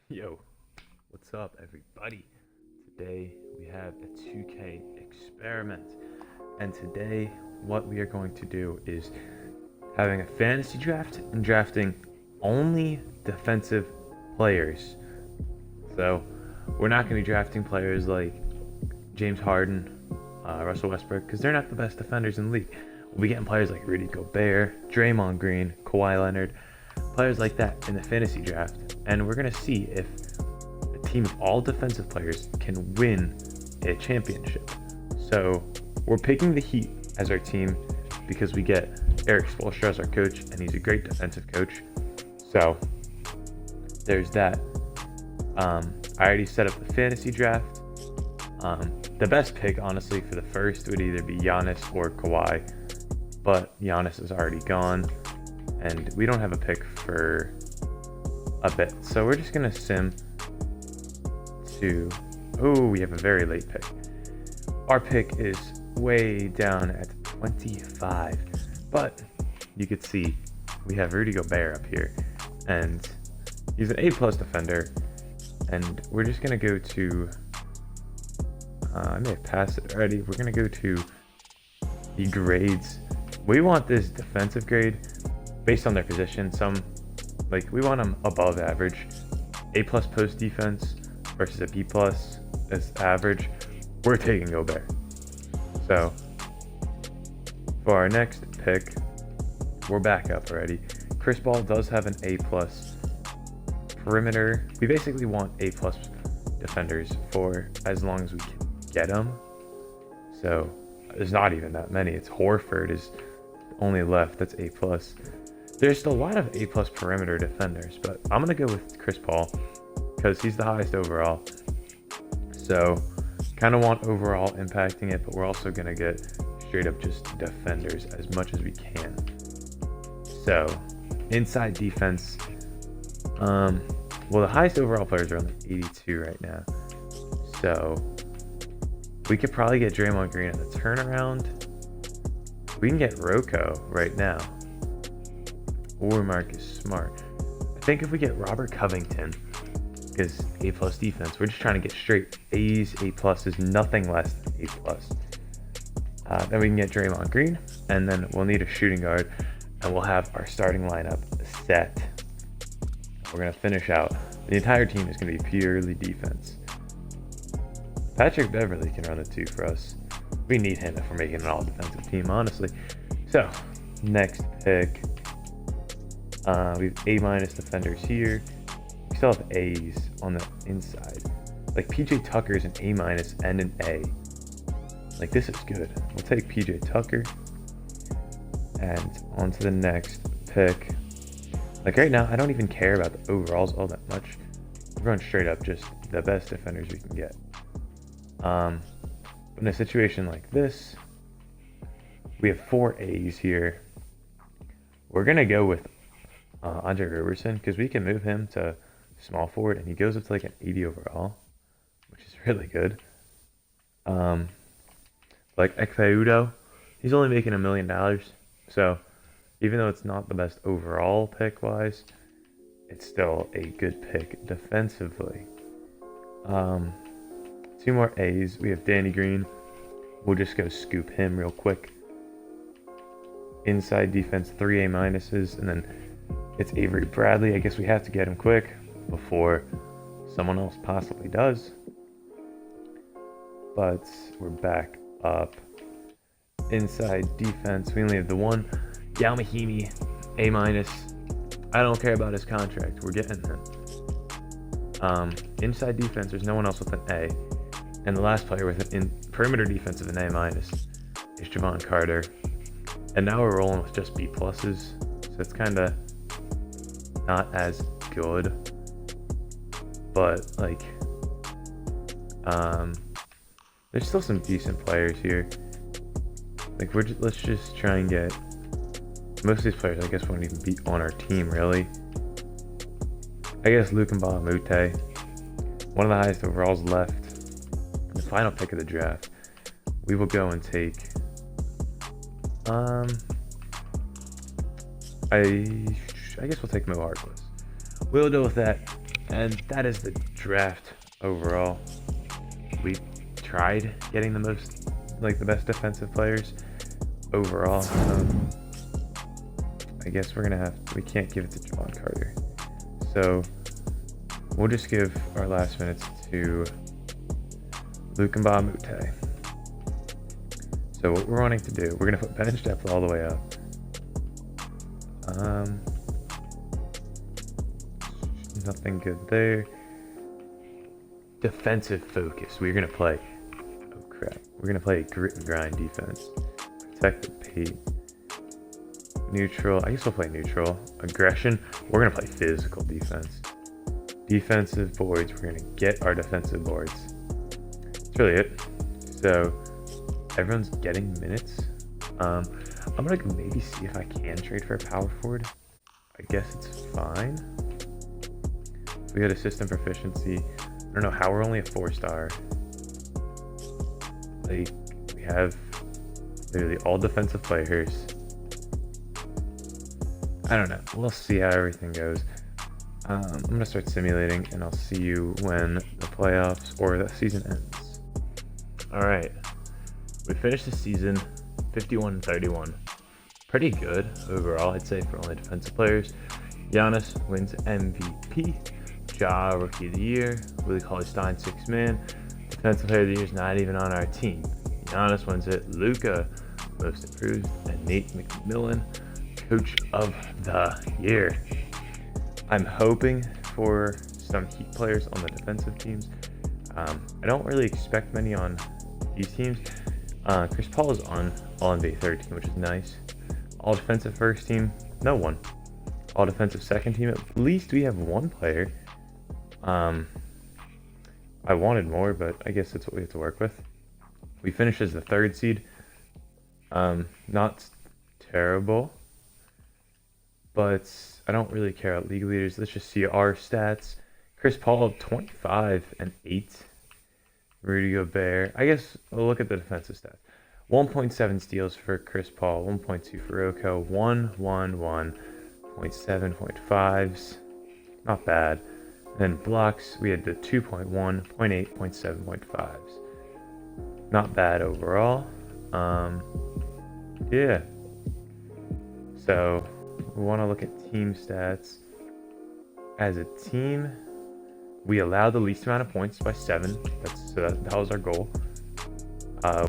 Yo, what's up, everybody? Today we have a 2K experiment, and today what we are going to do is having a fantasy draft and drafting only defensive players. So we're not going to be drafting players like James Harden, Russell Westbrook, because they're not the best defenders in the league. We'll be getting players like Rudy Gobert, Draymond Green, Kawhi Leonard, players like that in the fantasy draft, and we're going to see if a team of all defensive players can win a championship. So we're picking the Heat as our team because we get Eric Spoelstra as our coach, and he's a great defensive coach. So there's that. I already set up the fantasy draft. The best pick, honestly, for the first would either be Giannis or Kawhi, but Giannis is already gone, and we don't have a pick for a bit. So we're just going to sim to... Oh, we have a very late pick. Our pick is way down at 25, but you could see we have Rudy Gobert up here, and he's an A-plus defender, and we're just going to go to... I may have passed it already. We're going to go to the grades. We want this defensive grade based on their position. We want them above average. A+ post defense versus a B+ as average. We're taking Gobert. So for our next pick, we're back up already. Chris Paul does have an A+ perimeter. We basically want A+ defenders for as long as we can get them. So there's not even that many. It's Horford is only left. That's A+. There's a lot of A+ perimeter defenders, but I'm gonna go with Chris Paul because he's the highest overall. So kind of want overall impacting it, but we're also gonna get straight up just defenders as much as we can. So inside defense, well, the highest overall players are on like 82 right now. So we could probably get Draymond Green in the turnaround. We can get Rocco right now. Or Marcus Smart. I think if we get Robert Covington, because A+ defense, we're just trying to get straight A's, A+ is nothing less than A+. Then we can get Draymond Green, and then we'll need a shooting guard, and we'll have our starting lineup set. We're going to finish out. The entire team is going to be purely defense. Patrick Beverly can run the 2 for us. We need him if we're making an all-defensive team, honestly. So, next pick. We have A- defenders here. We still have A's on the inside. Like, PJ Tucker's an A- and an A. Like, this is good. We'll take PJ Tucker. And on to the next pick. Like, right now, I don't even care about the overalls all that much. We're going straight up just the best defenders we can get. In a situation like this, we have 4 A's here. We're going to go with Andre Roberson because we can move him to small forward, and he goes up to like an 80 overall, which is really good. Like Ekpeudo, he's only making $1 million. So even though it's not the best overall pick-wise, it's still a good pick defensively. 2 more A's. We have Danny Green. We'll just go scoop him real quick. Inside defense, 3 A-, and then it's Avery Bradley. I guess we have to get him quick before someone else possibly does. But we're back up. Inside defense, we only have the one. Yao Mahimi, A-. I don't care about his contract. We're getting him. Inside defense, there's no one else with an A. And the last player with an perimeter defense of an A- is Javon Carter. And now we're rolling with just B+, so it's kind of not as good. But, like, there's still some decent players here. Like, let's just try and get... Most of these players, I guess, won't even be on our team, really. I guess Luke Mbah-a-Moute, one of the highest overalls left. The final pick of the draft, we will go and take I guess we'll take Mo Harkless. We'll deal with that And that is the draft overall. We tried getting the best defensive players overall. I guess we can't give it to Javon Carter. So we'll just give our last minutes to Lukamba Mute. So what we're wanting to do, we're going to put bench depth all the way up. Nothing good there. Defensive focus. We're going to play, oh crap, we're going to play grit and grind defense. Protect the paint. Neutral, I guess we'll play neutral. Aggression, we're going to play physical defense. Defensive boards, we're going to get our defensive boards. That's really it. So everyone's getting minutes. I'm going to maybe see if I can trade for a power forward. I guess it's fine. We had assistant proficiency. I don't know how we're only a 4-star. Like, we have literally all defensive players. I don't know. We'll see how everything goes. I'm going to start simulating, and I'll see you when the playoffs or the season ends. All right. We finished the season 51-31. Pretty good overall, I'd say, for only defensive players. Giannis wins MVP. Ja, Rookie of the Year. Willie Cauley-Stein, 6th man. Defensive Player of the Year is not even on our team. Giannis wins it. Luka, Most Improved. And Nate McMillan, Coach of the Year. I'm hoping for some Heat players on the defensive teams. I don't really expect many on these teams. Chris Paul is on All-NBA third team, which is nice. All defensive first team, no one. All defensive second team, at least we have one player. I wanted more, but I guess that's what we have to work with. We finished as the 3rd seed. Not terrible, but I don't really care about league leaders. Let's just see our stats. Chris Paul, 25 and 8. Rudy Gobert. I guess we'll look at the defensive stats. 1.7 steals for Chris Paul, 1.2 for Oko, 1, 1, 1, 0.7, 0.5s. Not bad. And then blocks, we had the 2.1, 0.8, 0.7, 0.5s. Not bad overall. Yeah. So we want to look at team stats. As a team, we allowed the least amount of points by 7. That was our goal.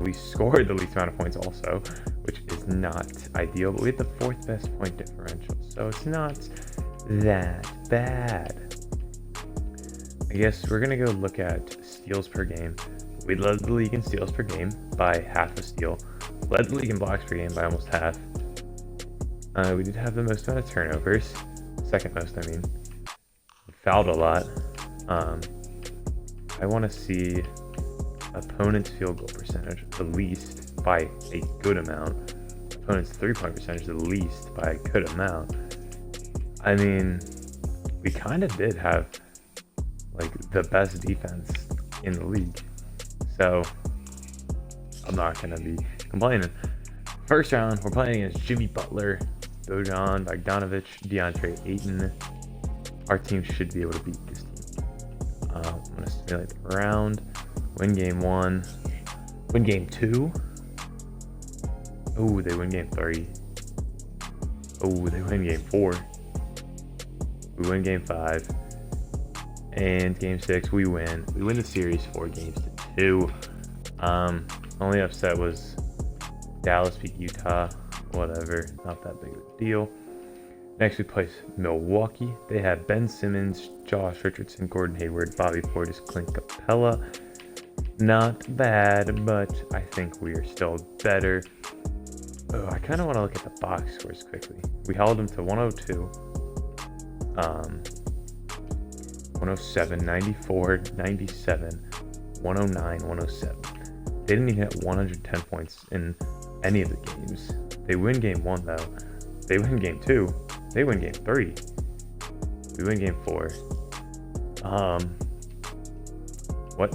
We scored the least amount of points also, which is not ideal, but we had the 4th best point differential, so it's not that bad. I guess we're going to go look at steals per game. We led the league in steals per game by half a steal. Led the league in blocks per game by almost half. We did have the most amount of turnovers. 2nd most, I mean. We fouled a lot. I want to see opponent's field goal percentage the least by a good amount. Opponent's 3-point percentage the least by a good amount. I mean, we kind of did have like the best defense in the league, so I'm not gonna be complaining. First round, we're playing against Jimmy Butler, Bojan Bogdanovic, DeAndre Ayton. Our team should be able to beat this team. I'm gonna simulate the round. Win game 1. Win game 2. Oh, they win game 3. Oh, they win game 4. We win game 5. And game 6, we win. We win the series 4-2. Only upset was Dallas beat Utah. Whatever, not that big of a deal. Next, we play Milwaukee. They have Ben Simmons, Josh Richardson, Gordon Hayward, Bobby Portis, Clint Capella. Not bad, but I think we are still better. Oh, I kind of want to look at the box scores quickly. We held them to 102, 107, 94, 97, 109, 107. They didn't even hit 110 points in any of the games. They win game 1 though. They win game 2. They win game 3. We win game 4. What?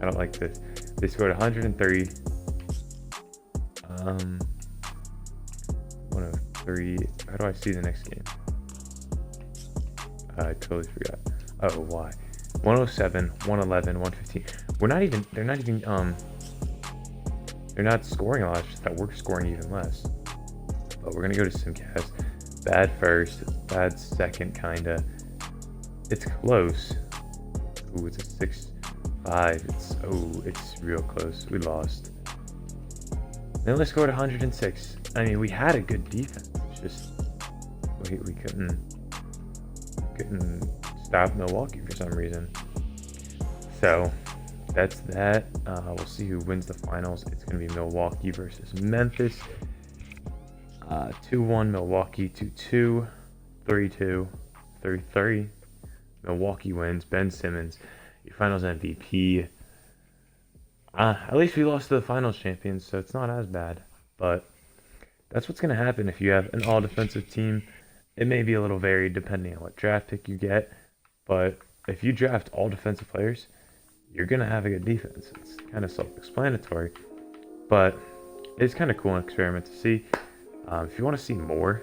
I don't like this. They scored 103. 103. How do I see the next game? I totally forgot. Oh, why? 107, 111, 115. They're not scoring a lot, it's just that we're scoring even less. But we're gonna go to Simcast. Bad first, bad second, kinda. It's close. Ooh, it's a 6-5. It's real close. We lost. They only scored 106. I mean, we had a good defense. It's just we couldn't stop Milwaukee for some reason. So that's that. We'll see who wins the finals. It's going to be Milwaukee versus Memphis. 2-1 Milwaukee, 2-2, 3-2, 3-3. Milwaukee wins. Ben Simmons, your finals MVP. At least we lost to the finals champions, so it's not as bad. But that's what's going to happen if you have an all-defensive team. It may be a little varied depending on what draft pick you get, but if you draft all defensive players, you're going to have a good defense. It's kind of self-explanatory, but it's kind of cool an experiment to see. If you want to see more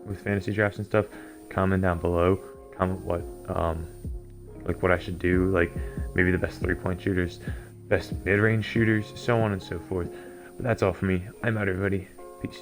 with fantasy drafts and stuff, comment down below. Comment what I should do, like maybe the best 3-point shooters, best mid-range shooters, so on and so forth. But that's all for me. I'm out, everybody. Peace.